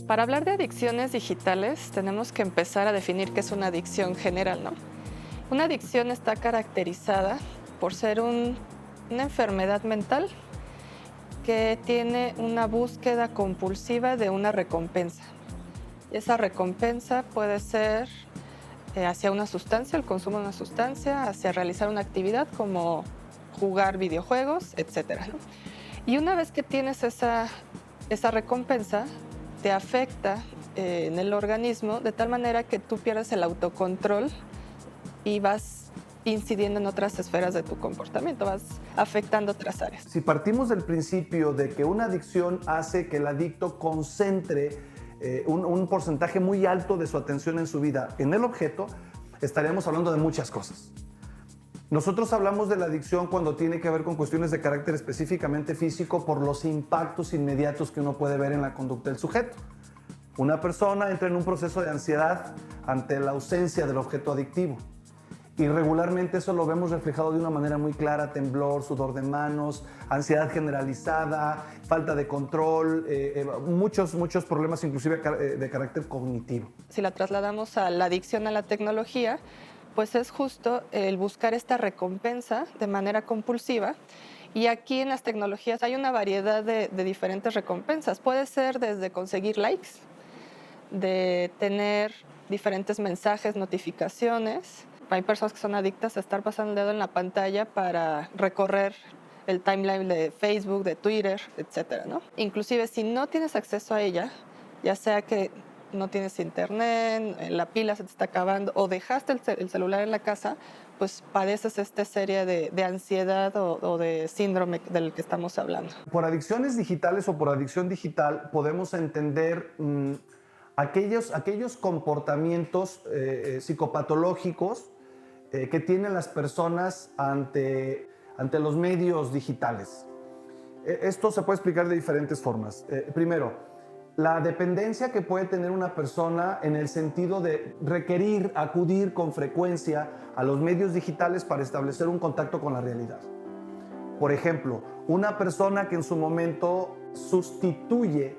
Para hablar de adicciones digitales, tenemos que empezar a definir qué es una adicción general, ¿no? Una adicción está caracterizada por ser una enfermedad mental que tiene una búsqueda compulsiva de una recompensa. Esa recompensa puede ser hacia una sustancia, el consumo de una sustancia, hacia realizar una actividad como jugar videojuegos, etcétera, ¿no? Y una vez que tienes esa recompensa, te afecta en el organismo de tal manera que tú pierdes el autocontrol y vas incidiendo en otras esferas de tu comportamiento, vas afectando otras áreas. Si partimos del principio de que una adicción hace que el adicto concentre un porcentaje muy alto de su atención en su vida en el objeto, estaríamos hablando de muchas cosas. Nosotros hablamos de la adicción cuando tiene que ver con cuestiones de carácter específicamente físico por los impactos inmediatos que uno puede ver en la conducta del sujeto. Una persona entra en un proceso de ansiedad ante la ausencia del objeto adictivo. Y regularmente eso lo vemos reflejado de una manera muy clara: temblor, sudor de manos, ansiedad generalizada, falta de control, muchos problemas inclusive de carácter cognitivo. Si la trasladamos a la adicción a la tecnología, pues es justo el buscar esta recompensa de manera compulsiva. Y aquí en las tecnologías hay una variedad de diferentes recompensas. Puede ser desde conseguir likes, de tener diferentes mensajes, notificaciones. Hay personas que son adictas a estar pasando el dedo en la pantalla para recorrer el timeline de Facebook, de Twitter, etcétera, ¿no? Inclusive si no tienes acceso a ella, ya sea que no tienes internet, la pila se te está acabando o dejaste el celular en la casa, pues padeces esta serie de ansiedad o de síndrome del que estamos hablando. Por adicciones digitales o por adicción digital podemos entender aquellos comportamientos psicopatológicos que tienen las personas ante los medios digitales. Esto se puede explicar de diferentes formas. Primero, la dependencia que puede tener una persona en el sentido de requerir acudir con frecuencia a los medios digitales para establecer un contacto con la realidad. Por ejemplo, una persona que en su momento sustituye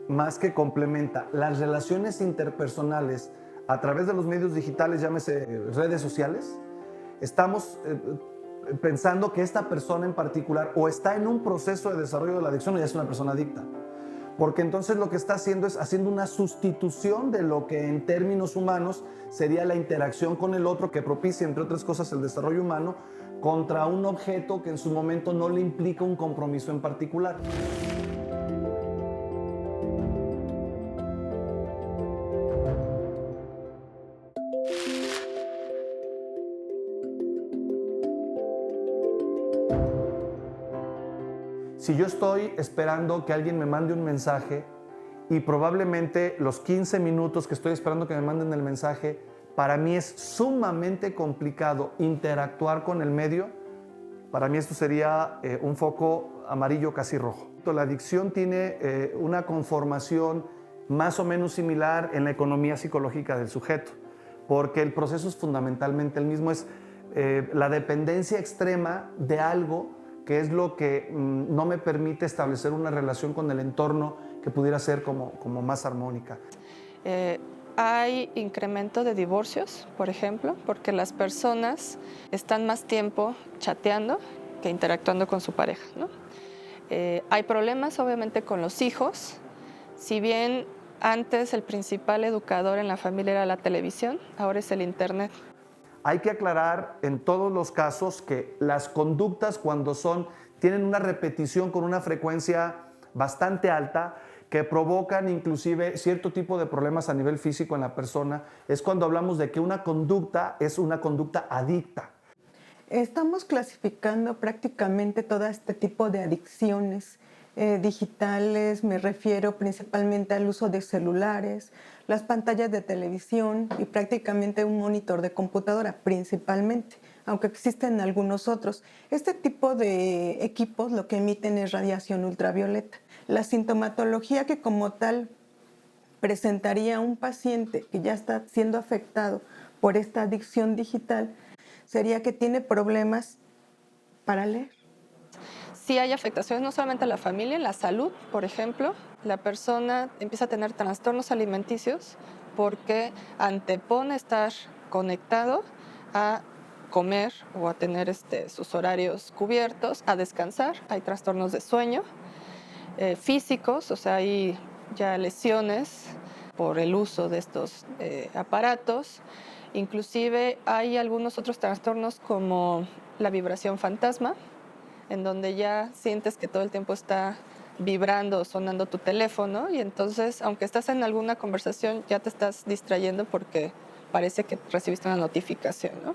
más que complementa las relaciones interpersonales a través de los medios digitales, llámese redes sociales, estamos pensando que esta persona en particular o está en un proceso de desarrollo de la adicción o ya es una persona adicta. Porque entonces lo que está haciendo es haciendo una sustitución de lo que en términos humanos sería la interacción con el otro, que propicia, entre otras cosas, el desarrollo humano, contra un objeto que en su momento no le implica un compromiso en particular. Si yo estoy esperando que alguien me mande un mensaje y probablemente los 15 minutos que estoy esperando que me manden el mensaje, para mí es sumamente complicado interactuar con el medio, para mí esto sería un foco amarillo casi rojo. La adicción tiene una conformación más o menos similar en la economía psicológica del sujeto, porque el proceso es fundamentalmente el mismo, es la dependencia extrema de algo que es lo que no me permite establecer una relación con el entorno que pudiera ser como más armónica. Hay incremento de divorcios, por ejemplo, porque las personas están más tiempo chateando que interactuando con su pareja, ¿no? Hay problemas, obviamente, con los hijos. Si bien antes el principal educador en la familia era la televisión, ahora es el internet. Hay que aclarar en todos los casos que las conductas, cuando tienen una repetición con una frecuencia bastante alta, que provocan inclusive cierto tipo de problemas a nivel físico en la persona, es cuando hablamos de que una conducta es una conducta adicta. Estamos clasificando prácticamente todo este tipo de adicciones digitales. Me refiero principalmente al uso de celulares, las pantallas de televisión y prácticamente un monitor de computadora principalmente, aunque existen algunos otros. Este tipo de equipos lo que emiten es radiación ultravioleta. La sintomatología que como tal presentaría un paciente que ya está siendo afectado por esta adicción digital sería que tiene problemas para leer. sí hay afectaciones no solamente a la familia, en la salud, por ejemplo. La persona empieza a tener trastornos alimenticios porque antepone estar conectado a comer o a tener sus horarios cubiertos, a descansar. Hay trastornos de sueño físicos, o sea, hay ya lesiones por el uso de estos aparatos. Inclusive hay algunos otros trastornos como la vibración fantasma, en donde ya sientes que todo el tiempo está vibrando o sonando tu teléfono y entonces, aunque estás en alguna conversación, ya te estás distrayendo porque parece que recibiste una notificación, ¿no?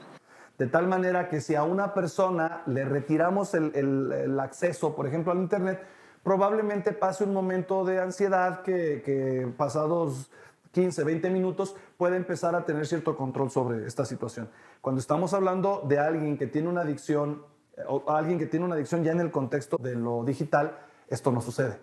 De tal manera que si a una persona le retiramos el acceso, por ejemplo, al Internet, probablemente pase un momento de ansiedad que pasados 15, 20 minutos puede empezar a tener cierto control sobre esta situación. Cuando estamos hablando de alguien que tiene una adicción o alguien que tiene una adicción ya en el contexto de lo digital, esto no sucede.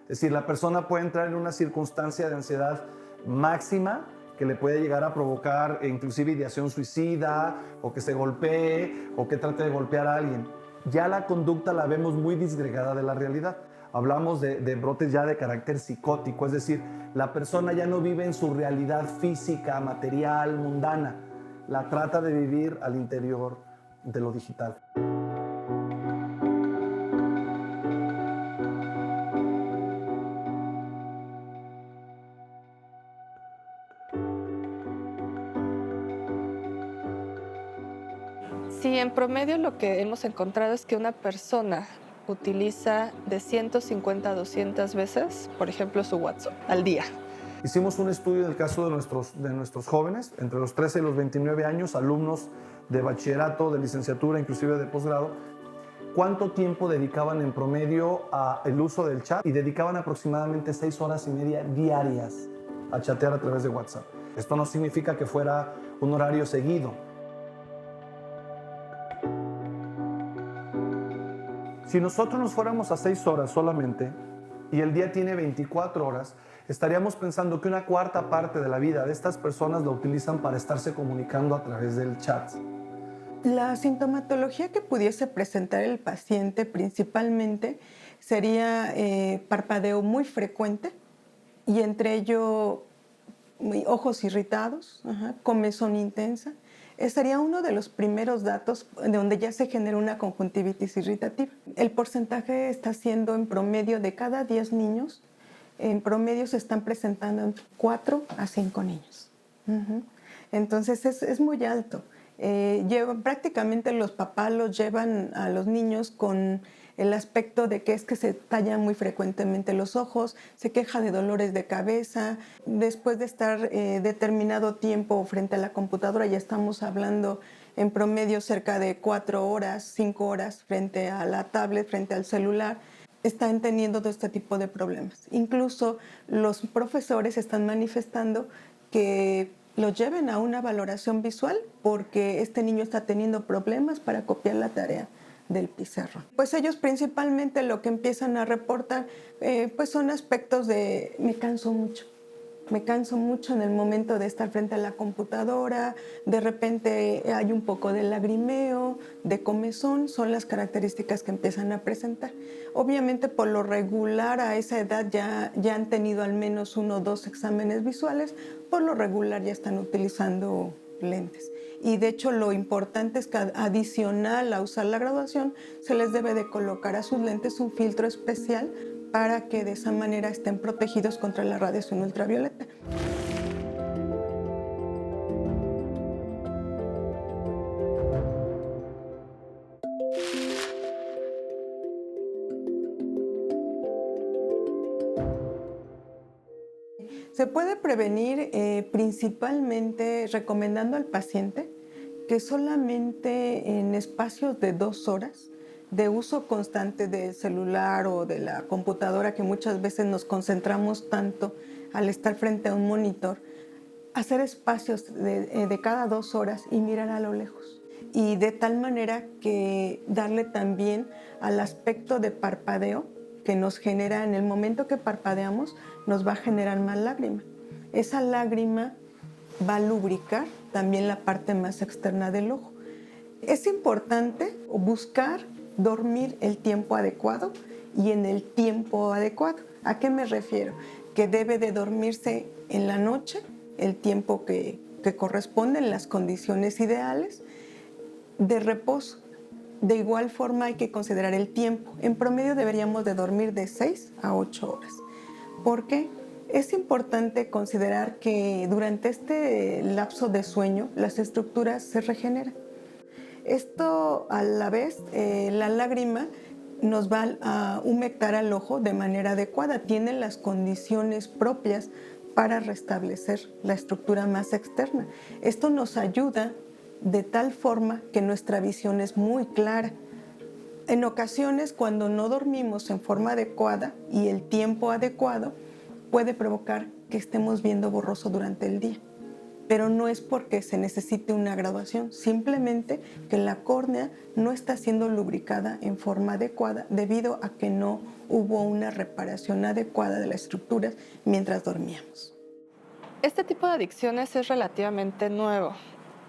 Es decir, la persona puede entrar en una circunstancia de ansiedad máxima que le puede llegar a provocar inclusive ideación suicida o que se golpee o que trate de golpear a alguien. Ya la conducta la vemos muy disgregada de la realidad. Hablamos de brotes ya de carácter psicótico, es decir, la persona ya no vive en su realidad física, material, mundana. La trata de vivir al interior de lo digital. Sí, en promedio lo que hemos encontrado es que una persona utiliza de 150 a 200 veces, por ejemplo, su WhatsApp al día. Hicimos un estudio en el caso de nuestros jóvenes, entre los 13 y los 29 años, alumnos de bachillerato, de licenciatura, inclusive de posgrado, cuánto tiempo dedicaban en promedio al uso del chat y dedicaban aproximadamente 6 horas y media diarias a chatear a través de WhatsApp. Esto no significa que fuera un horario seguido. Si nosotros nos fuéramos a 6 horas solamente y el día tiene 24 horas, estaríamos pensando que una cuarta parte de la vida de estas personas la utilizan para estarse comunicando a través del chat. La sintomatología que pudiese presentar el paciente principalmente sería parpadeo muy frecuente y entre ello ojos irritados, comezón intensa. Sería uno de los primeros datos de donde ya se genera una conjuntivitis irritativa. El porcentaje está siendo en promedio de cada 10 niños, en promedio se están presentando en 4 a 5 niños. Entonces es muy alto. Prácticamente los papás los llevan a los niños con el aspecto de que es que se tallan muy frecuentemente los ojos, se queja de dolores de cabeza. Después de estar determinado tiempo frente a la computadora, ya estamos hablando en promedio cerca de 4 horas, 5 horas frente a la tablet, frente al celular, están teniendo todo este tipo de problemas. Incluso los profesores están manifestando que lo lleven a una valoración visual porque este niño está teniendo problemas para copiar la tarea del pizarrón. Pues ellos principalmente lo que empiezan a reportar pues son aspectos de me canso mucho en el momento de estar frente a la computadora, de repente hay un poco de lagrimeo, de comezón, son las características que empiezan a presentar. Obviamente por lo regular a esa edad ya han tenido al menos 1 o 2 exámenes visuales, por lo regular ya están utilizando lentes. Y de hecho lo importante es que adicional a usar la graduación se les debe de colocar a sus lentes un filtro especial para que de esa manera estén protegidos contra la radiación ultravioleta. Se puede prevenir principalmente recomendando al paciente que solamente en espacios de 2 horas de uso constante del celular o de la computadora, que muchas veces nos concentramos tanto al estar frente a un monitor, hacer espacios de cada 2 horas y mirar a lo lejos. Y de tal manera que darle también al aspecto de parpadeo que nos genera en el momento que parpadeamos, nos va a generar más lágrima. Esa lágrima va a lubricar también la parte más externa del ojo. Es importante buscar dormir el tiempo adecuado y en el tiempo adecuado. ¿A qué me refiero? Que debe de dormirse en la noche, el tiempo que corresponde en las condiciones ideales de reposo. De igual forma hay que considerar el tiempo. En promedio deberíamos de dormir de 6 a 8 horas. ¿Por qué? Es importante considerar que durante este lapso de sueño las estructuras se regeneran. Esto a la vez, la lágrima nos va a humectar al ojo de manera adecuada, tiene las condiciones propias para restablecer la estructura más externa. Esto nos ayuda de tal forma que nuestra visión es muy clara. En ocasiones, cuando no dormimos en forma adecuada y el tiempo adecuado, puede provocar que estemos viendo borroso durante el día. Pero no es porque se necesite una graduación, simplemente que la córnea no está siendo lubricada en forma adecuada debido a que no hubo una reparación adecuada de las estructuras mientras dormíamos. Este tipo de adicciones es relativamente nuevo.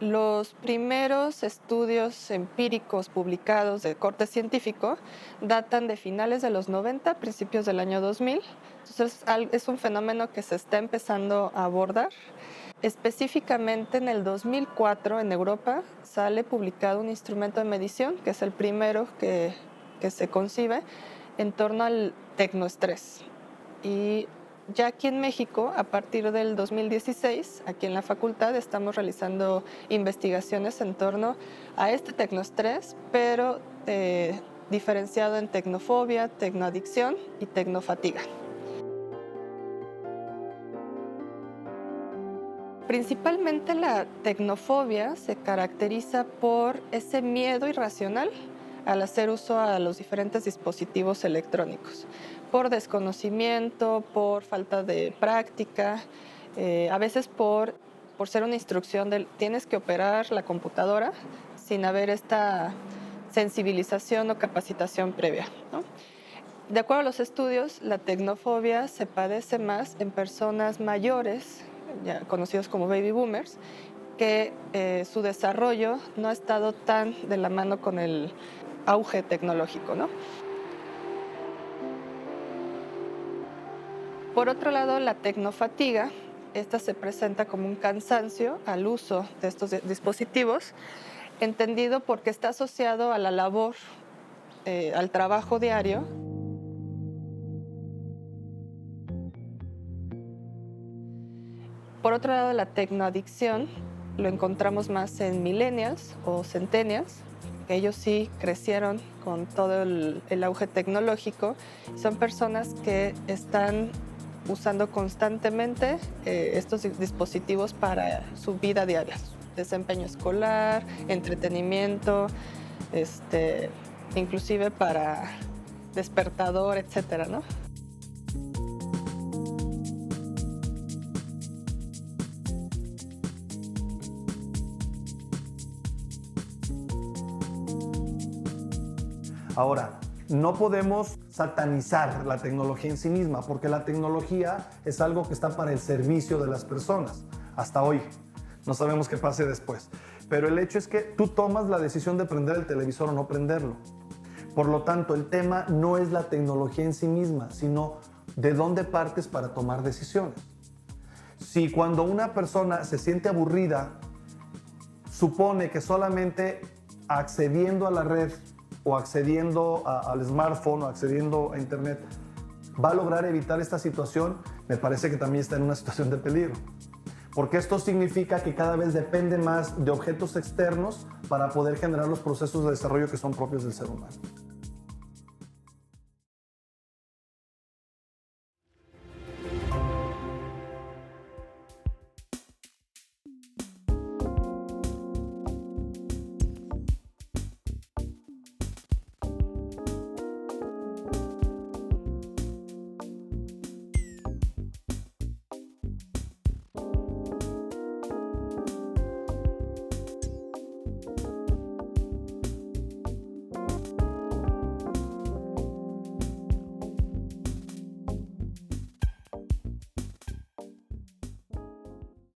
Los primeros estudios empíricos publicados de corte científico datan de finales de los 90, principios del año 2000. Entonces es un fenómeno que se está empezando a abordar. Específicamente en el 2004 en Europa sale publicado un instrumento de medición, que es el primero que se concibe en torno al tecnoestrés. Y ya aquí en México, a partir del 2016, aquí en la facultad estamos realizando investigaciones en torno a este tecnoestrés, pero diferenciado en tecnofobia, tecnoadicción y tecnofatiga. Principalmente la tecnofobia se caracteriza por ese miedo irracional al hacer uso a los diferentes dispositivos electrónicos, por desconocimiento, por falta de práctica, a veces por ser una instrucción de tienes que operar la computadora sin haber esta sensibilización o capacitación previa, ¿no? De acuerdo a los estudios, la tecnofobia se padece más en personas mayores, ya conocidos como baby boomers, que su desarrollo no ha estado tan de la mano con el auge tecnológico, ¿no? Por otro lado, la tecnofatiga, esta se presenta como un cansancio al uso de estos dispositivos, entendido porque está asociado a la labor, al trabajo diario. Por otro lado, la tecnoadicción lo encontramos más en millennials o centennials, que ellos sí crecieron con todo el auge tecnológico. Son personas que están usando constantemente estos dispositivos para su vida diaria, desempeño escolar, entretenimiento, inclusive para despertador, etcétera, ¿no? Ahora, no podemos satanizar la tecnología en sí misma, porque la tecnología es algo que está para el servicio de las personas, hasta hoy. No sabemos qué pase después. Pero el hecho es que tú tomas la decisión de prender el televisor o no prenderlo. Por lo tanto, el tema no es la tecnología en sí misma, sino de dónde partes para tomar decisiones. Si cuando una persona se siente aburrida, supone que solamente accediendo a la red o accediendo al smartphone o accediendo a internet va a lograr evitar esta situación, me parece que también está en una situación de peligro. Porque esto significa que cada vez depende más de objetos externos para poder generar los procesos de desarrollo que son propios del ser humano.